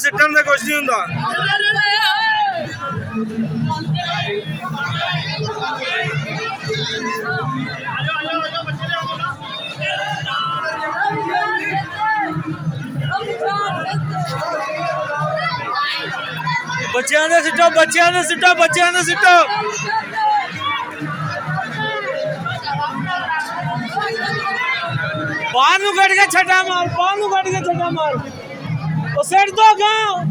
ਸਿੱਟਣ ਦਾ ਕੁਛ ਨਹੀਂ ਹੁੰਦਾ। ਬੱਚਿਆਂ ਦੇ ਸਿੱਟੋ, ਬੱਚਿਆਂ ਦੇ ਸਿੱਟੋ, ਬੱਚਿਆਂ ਦੇ ਸਿੱਟੋ। ਬਾਹਰ ਨੂੰ ਕੱਢ ਕੇ ਛੱਡਾ ਮਾਰ, ਬਾਹਰ ਨੂੰ ਕੱਢ ਕੇ ਛੱਡਾ ਮਾਰ। ਉਹ ਸਿੱਟ ਦੋ ਗਾਂ।